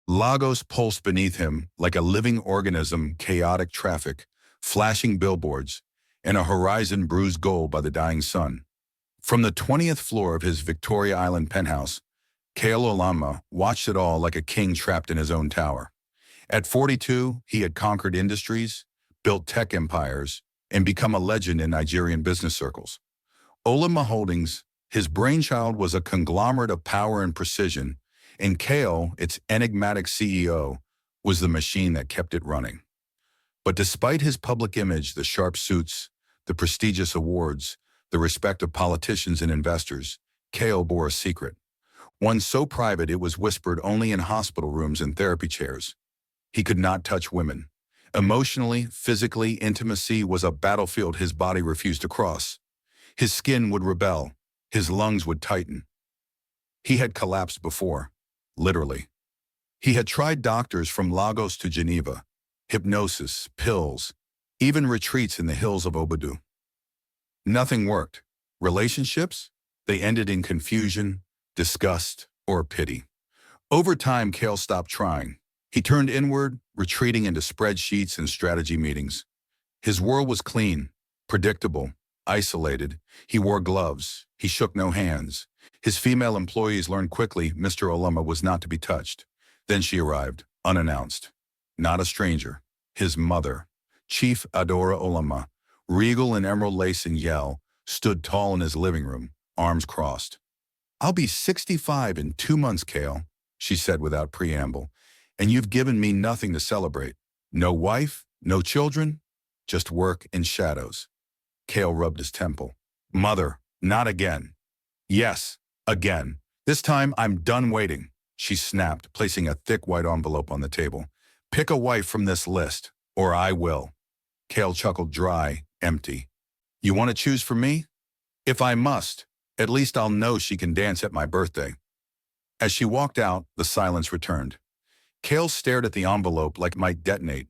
Lagos pulsed beneath him like a living organism, chaotic traffic, flashing billboards, and a horizon bruised gold by the dying sun. From the 20th floor of his Victoria Island penthouse, Kale Olama watched it all like a king trapped in his own tower. At 42, he had conquered industries, built tech empires, and become a legend in Nigerian business circles. Olama Holdings, his brainchild, was a conglomerate of power and precision, and Kale, its enigmatic CEO, was the machine that kept it running. But despite his public image, the sharp suits, the prestigious awards, the respect of politicians and investors, Kale bore a secret. One so private it was whispered only in hospital rooms and therapy chairs. He could not touch women. Emotionally, physically, intimacy was a battlefield his body refused to cross. His skin would rebel. His lungs would tighten. He had collapsed before, literally. He had tried doctors from Lagos to Geneva, hypnosis, pills, even retreats in the hills of Obudu. Nothing worked. Relationships? They ended in confusion, disgust, or pity. Over time, Kale stopped trying. He turned inward, retreating into spreadsheets and strategy meetings. His world was clean, predictable, isolated. He wore gloves. He shook no hands. His female employees learned quickly Mr. Olama was not to be touched. Then she arrived, unannounced. Not a stranger. His mother, Chief Adora Olama, regal in emerald lace and yell, stood tall in his living room, arms crossed. "I'll be 65 in 2 months, Kale," she said without preamble, "and you've given me nothing to celebrate. No wife, no children, just work and shadows." Kale rubbed his temple. "Mother, not again." "Yes, again. This time I'm done waiting," she snapped, placing a thick white envelope on the table. "Pick a wife from this list, or I will." Kale chuckled dry, empty. "You want to choose for me? If I must, at least I'll know she can dance at my birthday." As she walked out, the silence returned. Kale stared at the envelope like it might detonate.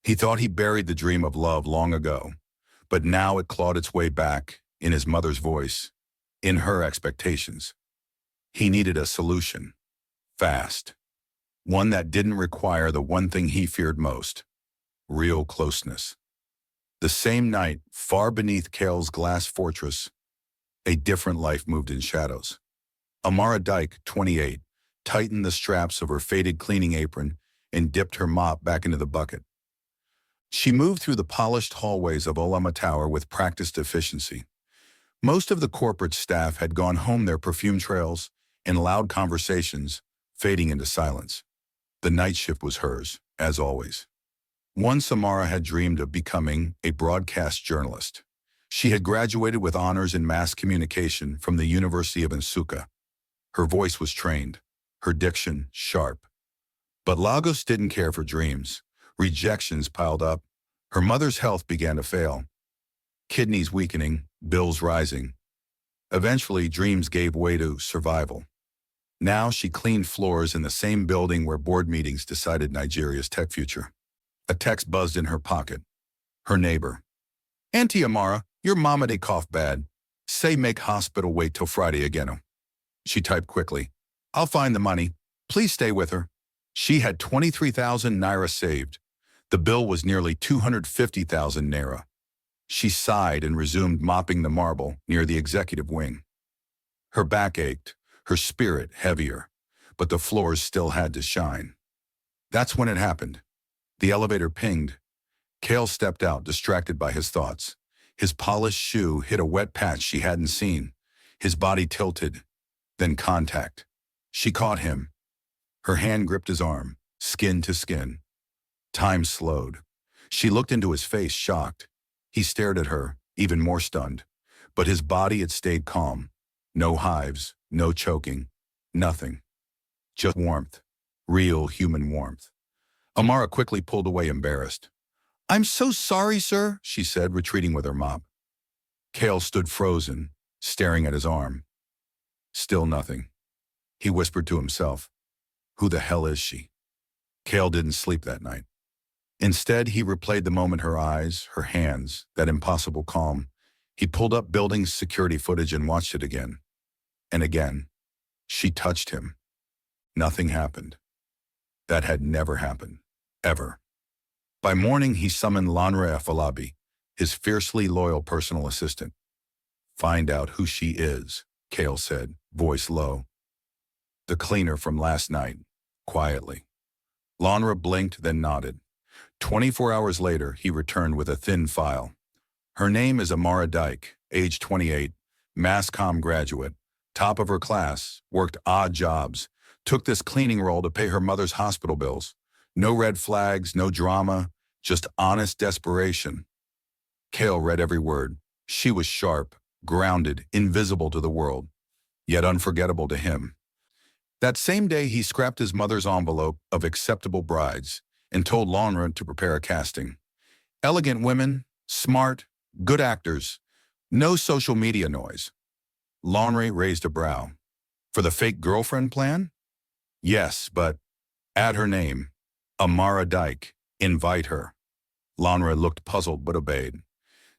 He thought he buried the dream of love long ago, but now it clawed its way back, in his mother's voice, in her expectations. He needed a solution. Fast. One that didn't require the one thing he feared most: real closeness. The same night, far beneath Kale's glass fortress, a different life moved in shadows. Amara Dyke, 28, tightened the straps of her faded cleaning apron and dipped her mop back into the bucket. She moved through the polished hallways of Olama Tower with practiced efficiency. Most of the corporate staff had gone home, their perfume trails and loud conversations fading into silence. The night shift was hers, as always. Once Amara had dreamed of becoming a broadcast journalist. She had graduated with honors in mass communication from the University of Nsukka. Her voice was trained, her diction sharp. But Lagos didn't care for dreams. Rejections piled up. Her mother's health began to fail. Kidneys weakening, bills rising. Eventually, dreams gave way to survival. Now she cleaned floors in the same building where board meetings decided Nigeria's tech future. A text buzzed in her pocket. Her neighbor. "Auntie Amara, your mama dey cough bad. Say make hospital wait till Friday again." She typed quickly. "I'll find the money. Please stay with her." She had 23,000 naira saved. The bill was nearly 250,000 naira. She sighed and resumed mopping the marble near the executive wing. Her back ached, her spirit heavier, but the floors still had to shine. That's when it happened. The elevator pinged. Kale stepped out, distracted by his thoughts. His polished shoe hit a wet patch she hadn't seen. His body tilted, then contact. She caught him. Her hand gripped his arm, skin to skin. Time slowed. She looked into his face, shocked. He stared at her, even more stunned. But his body had stayed calm. No hives, no choking, nothing. Just warmth. Real human warmth. Amara quickly pulled away, embarrassed. "I'm so sorry, sir," she said, retreating with her mop. Kale stood frozen, staring at his arm. Still nothing. He whispered to himself, "Who the hell is she?" Kale didn't sleep that night. Instead, he replayed the moment, her eyes, her hands, that impossible calm. He pulled up building security footage and watched it again. And again. She touched him. Nothing happened. That had never happened. Ever. By morning, he summoned Lanre Afolabi, his fiercely loyal personal assistant. Find out who she is, Kale said, voice low. The cleaner from last night, quietly. Lanra blinked, then nodded. 24 hours later, he returned with a thin file. Her name is Amara Dyke, age 28, mass comm graduate, top of her class, worked odd jobs, took this cleaning role to pay her mother's hospital bills. No red flags, no drama, just honest desperation. Kale read every word. She was sharp, grounded, invisible to the world, yet unforgettable to him. That same day, he scrapped his mother's envelope of acceptable brides and told Lanra to prepare a casting. Elegant women, smart, good actors, no social media noise. Lanre raised a brow. For the fake girlfriend plan? Yes, but add her name, Amara Dyke. Invite her. Lanra looked puzzled but obeyed.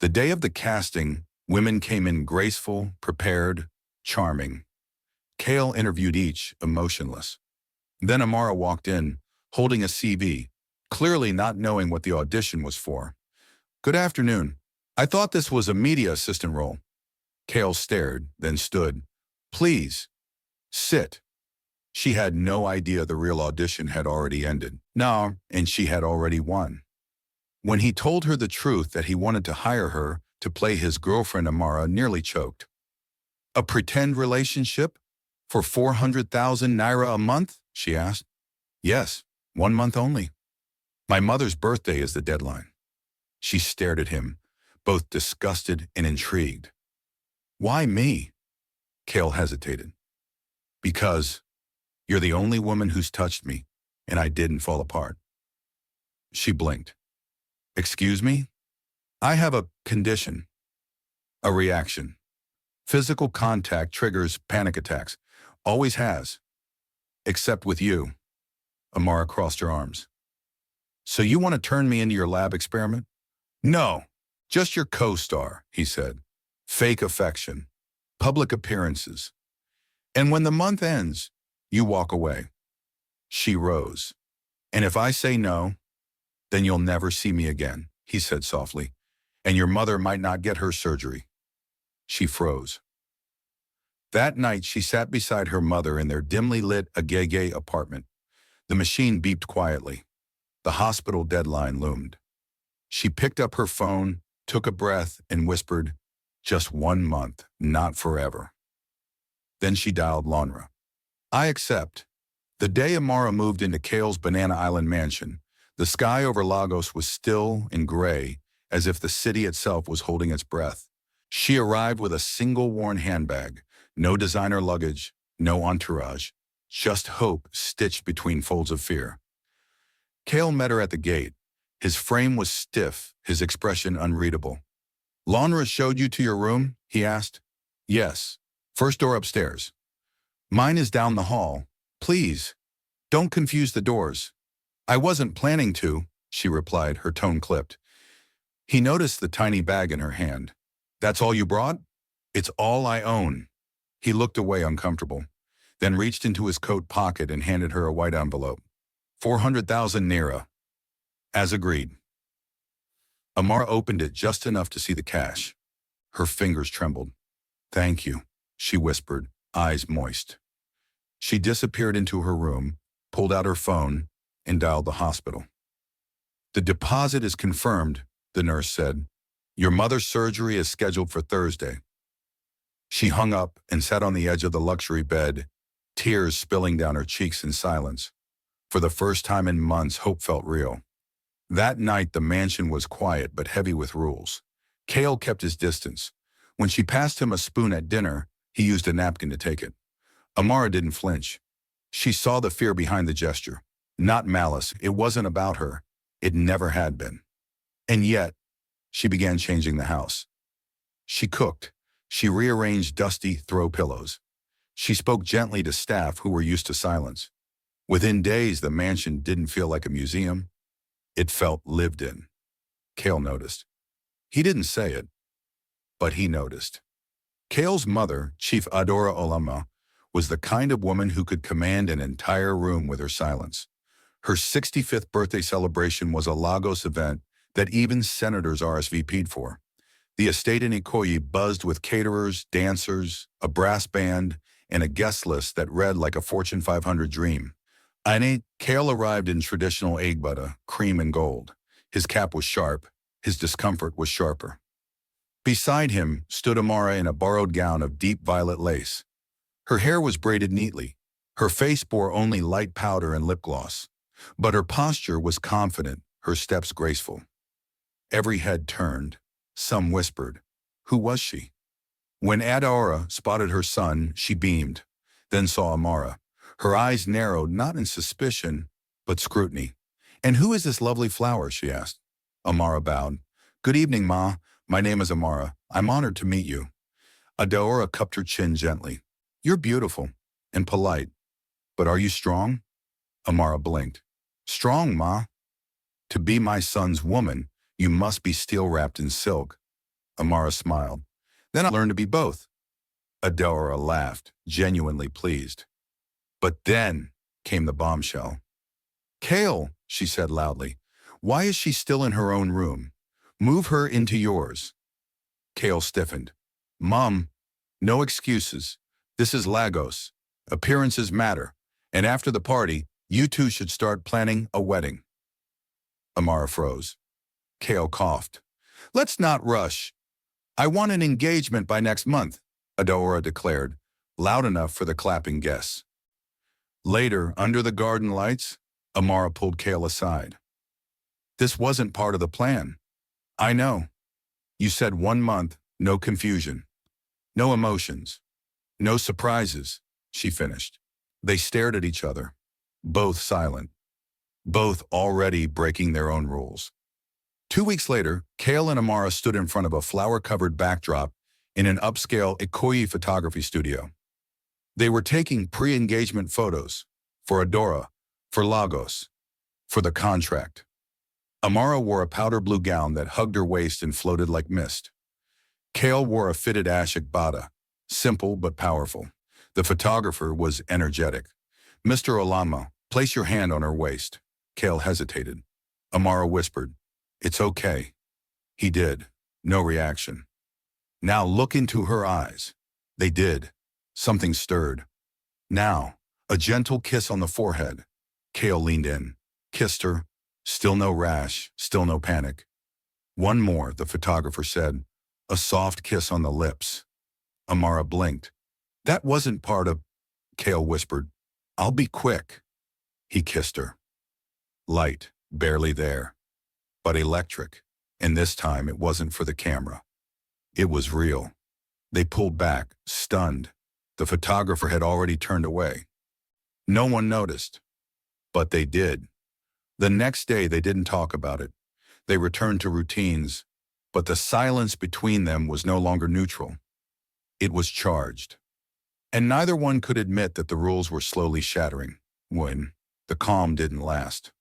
The day of the casting, women came in graceful, prepared, charming. Kale interviewed each, emotionless. Then Amara walked in, holding a CV, clearly not knowing what the audition was for. Good afternoon. I thought this was a media assistant role. Kale stared, then stood. Please, sit. She had no idea the real audition had already ended. No, and she had already won. When he told her the truth that he wanted to hire her to play his girlfriend, Amara nearly choked. A pretend relationship? For 400,000 naira a month? She asked. Yes, 1 month only. My mother's birthday is the deadline. She stared at him, both disgusted and intrigued. Why me? Kale hesitated. Because you're the only woman who's touched me, and I didn't fall apart. She blinked. Excuse me? I have a condition. A reaction. Physical contact triggers panic attacks. Always has. Except with you. Amara crossed her arms. So you want to turn me into your lab experiment? No, just your co-star, he said. Fake affection. Public appearances. And when the month ends, you walk away. She rose. And if I say no, then you'll never see me again, he said softly. And your mother might not get her surgery. She froze. That night, she sat beside her mother in their dimly lit Agege apartment. The machine beeped quietly. The hospital deadline loomed. She picked up her phone, took a breath, and whispered, just 1 month, not forever. Then she dialed Lanra. I accept. The day Amara moved into Kale's Banana Island mansion, the sky over Lagos was still and gray, as if the city itself was holding its breath. She arrived with a single worn handbag, no designer luggage, no entourage, just hope stitched between folds of fear. Kale met her at the gate. His frame was stiff, his expression unreadable. Lanra showed you to your room? He asked. Yes. First door upstairs. Mine is down the hall. Please, don't confuse the doors. I wasn't planning to, she replied, her tone clipped. He noticed the tiny bag in her hand. That's all you brought? It's all I own. He looked away uncomfortable, then reached into his coat pocket and handed her a white envelope. 400,000 naira. As agreed. Amara opened it just enough to see the cash. Her fingers trembled. Thank you, she whispered, eyes moist. She disappeared into her room, pulled out her phone, and dialed the hospital. The deposit is confirmed, the nurse said. Your mother's surgery is scheduled for Thursday. She hung up and sat on the edge of the luxury bed, tears spilling down her cheeks in silence. For the first time in months, hope felt real. That night, the mansion was quiet but heavy with rules. Kale kept his distance. When she passed him a spoon at dinner, he used a napkin to take it. Amara didn't flinch. She saw the fear behind the gesture. Not malice, it wasn't about her. It never had been. And yet, she began changing the house. She cooked. She rearranged dusty throw pillows. She spoke gently to staff who were used to silence. Within days, the mansion didn't feel like a museum. It felt lived in. Kale noticed. He didn't say it, but he noticed. Kale's mother, Chief Adora Olama, was the kind of woman who could command an entire room with her silence. Her 65th birthday celebration was a Lagos event that even senators RSVP'd for. The estate in Ikoyi buzzed with caterers, dancers, a brass band, and a guest list that read like a Fortune 500 dream. Kale arrived in traditional egg butter, cream and gold. His cap was sharp. His discomfort was sharper. Beside him stood Amara in a borrowed gown of deep violet lace. Her hair was braided neatly. Her face bore only light powder and lip gloss. But her posture was confident, her steps graceful. Every head turned. Some whispered. Who was she? When Adaora spotted her son, she beamed, then saw Amara. Her eyes narrowed not in suspicion, but scrutiny. "And who is this lovely flower?" she asked. Amara bowed. "Good evening, Ma. My name is Amara. I'm honored to meet you." Adaora cupped her chin gently. "You're beautiful and polite, but are you strong?" Amara blinked. "Strong, Ma? To be my son's woman, you must be steel-wrapped in silk." Amara smiled. "Then I'll learn to be both." Adaora laughed, genuinely pleased. But then came the bombshell. "Kale," she said loudly, "why is she still in her own room? Move her into yours." Kale stiffened. "Mom, no excuses. This is Lagos. Appearances matter. And after the party, you two should start planning a wedding." Amara froze. Kale coughed. "Let's not rush. I want an engagement by next month," Adaora declared, loud enough for the clapping guests. Later, under the garden lights, Amara pulled Kale aside. "This wasn't part of the plan." "I know. You said 1 month, no confusion. No emotions. No surprises," she finished. They stared at each other, both silent, both already breaking their own rules. 2 weeks later, Kale and Amara stood in front of a flower-covered backdrop in an upscale Ikoyi photography studio. They were taking pre-engagement photos for Adora, for Lagos, for the contract. Amara wore a powder blue gown that hugged her waist and floated like mist. Kale wore a fitted ashik bata, simple but powerful. The photographer was energetic. "Mr. Olama, place your hand on her waist." Kale hesitated. Amara whispered, "It's okay." He did. No reaction. "Now look into her eyes." They did. Something stirred. "Now, a gentle kiss on the forehead." Kale leaned in, kissed her. Still no rash, still no panic. "One more," the photographer said. "A soft kiss on the lips." Amara blinked. "That wasn't part of—" Kale whispered, "I'll be quick." He kissed her. Light, barely there, but electric. And this time it wasn't for the camera. It was real. They pulled back, stunned. The photographer had already turned away. No one noticed. But they did. The next day they didn't talk about it. They returned to routines, but the silence between them was no longer neutral. It was charged. And neither one could admit that the rules were slowly shattering, when the calm didn't last.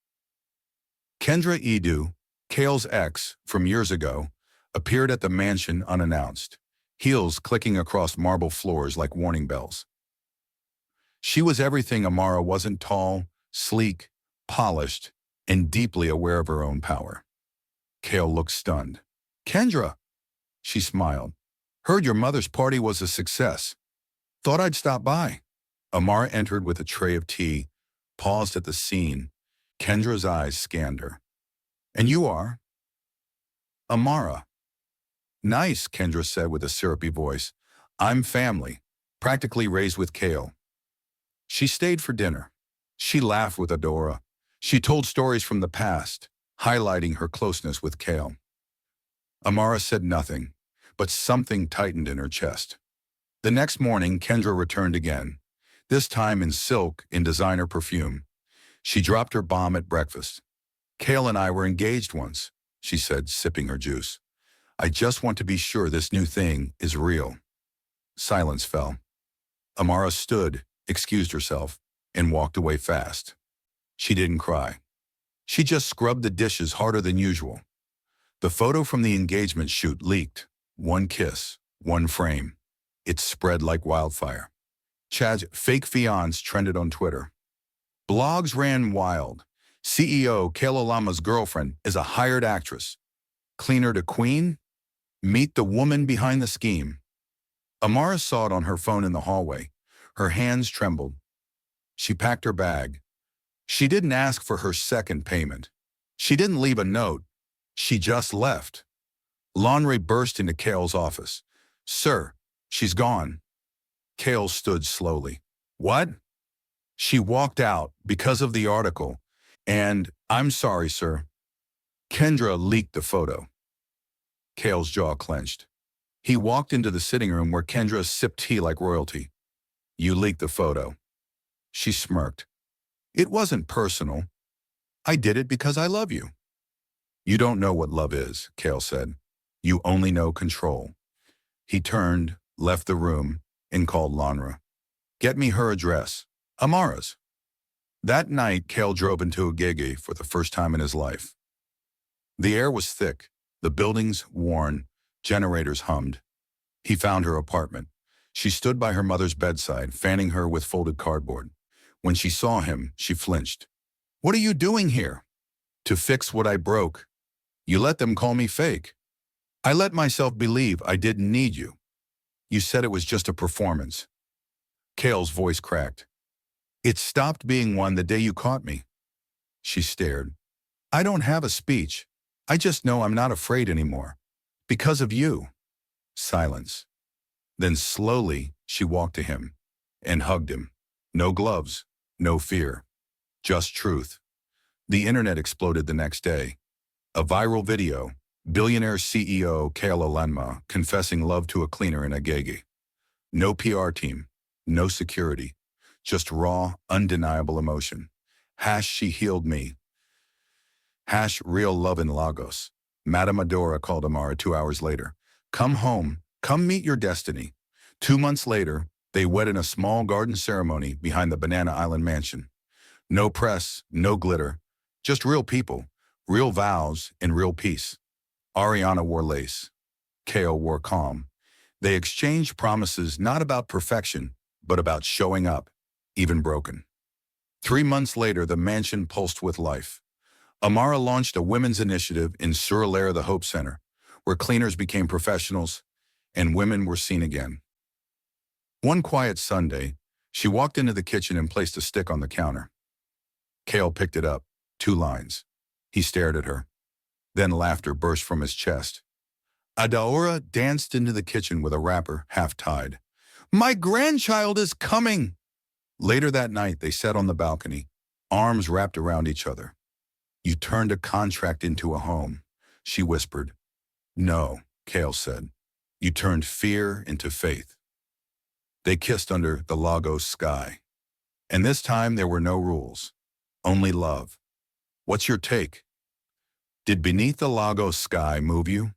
Kendra Edu, Kale's ex from years ago, appeared at the mansion unannounced, heels clicking across marble floors like warning bells. She was everything Amara wasn't: tall, sleek, polished, and deeply aware of her own power. Kale looked stunned. "Kendra," she smiled. "Heard your mother's party was a success. Thought I'd stop by." Amara entered with a tray of tea, paused at the scene. Kendra's eyes scanned her. "And you are?" "Amara." "Nice," Kendra said with a syrupy voice. "I'm family, practically raised with Kale." She stayed for dinner. She laughed with Adora. She told stories from the past, highlighting her closeness with Kale. Amara said nothing, but something tightened in her chest. The next morning, Kendra returned again, this time in silk and designer perfume. She dropped her bomb at breakfast. "Kale and I were engaged once," she said, sipping her juice. "I just want to be sure this new thing is real." Silence fell. Amara stood, excused herself, and walked away fast. She didn't cry. She just scrubbed the dishes harder than usual. The photo from the engagement shoot leaked. One kiss, one frame. It spread like wildfire. Chad's fake fiancé trended on Twitter. Blogs ran wild. CEO Kayla Lama's girlfriend is a hired actress. Cleaner to queen? Meet the woman behind the scheme. Amara saw it on her phone in the hallway. Her hands trembled. She packed her bag. She didn't ask for her second payment. She didn't leave a note. She just left. Lonray burst into Kale's office. "Sir, she's gone." Kale stood slowly. "What?" "She walked out because of the article. And I'm sorry, sir." Kendra leaked the photo. Kale's jaw clenched. He walked into the sitting room where Kendra sipped tea like royalty. "You leaked the photo." She smirked. "It wasn't personal. I did it because I love you." "You don't know what love is," Kale said. "You only know control." He turned, left the room, and called Lonra. "Get me her address. Amara's." That night, Kale drove into Agege for the first time in his life. The air was thick, the buildings worn, generators hummed. He found her apartment. She stood by her mother's bedside, fanning her with folded cardboard. When she saw him, she flinched. "What are you doing here?" "To fix what I broke. You let them call me fake. I let myself believe I didn't need you. You said it was just a performance." Kale's voice cracked. "It stopped being one the day you caught me." She stared. "I don't have a speech. I just know I'm not afraid anymore. Because of you." Silence. Then slowly, she walked to him and hugged him. No gloves, no fear, just truth. The internet exploded the next day. A viral video, billionaire CEO Kayla Lama confessing love to a cleaner in Agege. No PR team, no security, just raw, undeniable emotion. She healed me. Real love in Lagos. Madame Adora called Amara 2 hours later. "Come home, come meet your destiny." 2 months later, they wed in a small garden ceremony behind the Banana Island mansion. No press, no glitter, just real people, real vows, and real peace. Ariana wore lace. Kale wore calm. They exchanged promises not about perfection, but about showing up, even broken. 3 months later, the mansion pulsed with life. Amara launched a women's initiative in Suralera, the Hope Center, where cleaners became professionals and women were seen again. One quiet Sunday, she walked into the kitchen and placed a stick on the counter. Kale picked it up, 2 lines. He stared at her. Then laughter burst from his chest. Adaora danced into the kitchen with a wrapper half tied. "My grandchild is coming!" Later that night, they sat on the balcony, arms wrapped around each other. "You turned a contract into a home," she whispered. "No," Kale said. "You turned fear into faith." They kissed under the Lagos sky. And this time there were no rules, only love. What's your take? Did Beneath the Lagos Sky move you?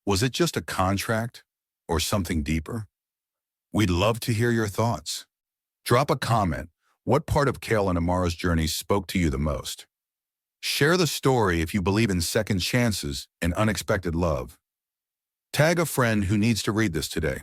Was it just a contract or something deeper? We'd love to hear your thoughts. Drop a comment. What part of Kale and Amara's journey spoke to you the most? Share the story if you believe in second chances and unexpected love. Tag a friend who needs to read this today.